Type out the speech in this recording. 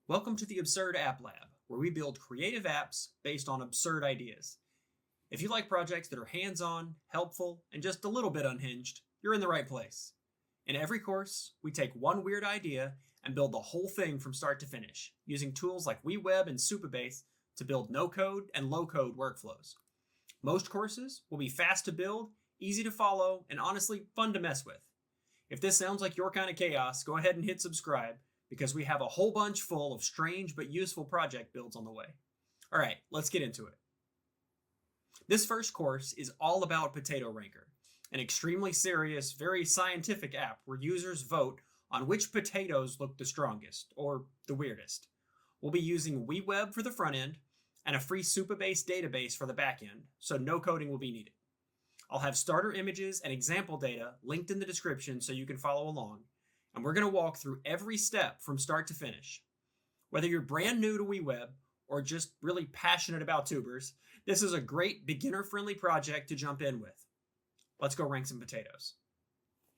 Welcome to the Absurd App Lab, where we build creative apps based on absurd ideas. If you like projects that are hands-on, helpful, and just a little bit unhinged, you're in the right place. In every course, we take one weird idea and build the whole thing from start to finish, using tools like WeWeb and Supabase to build no-code and low-code workflows. Most courses will be fast to build, easy to follow, and honestly fun to mess with. If this sounds like your kind of chaos, go ahead and hit subscribe, because we have a whole bunch full of strange but useful project builds on the way. All right, let's get into it. This first course is all about Potato Ranker, an extremely serious, very scientific app where users vote on which potatoes look the strongest, or the weirdest. We'll be using WeWeb for the front end, and a free Supabase database for the back end, so no coding will be needed. I'll have starter images and example data linked in the description so you can follow along, and we're going to walk through every step from start to finish. Whether you're brand new to WeWeb or just really passionate about tubers, this is a great beginner-friendly project to jump in with. Let's go rank some potatoes.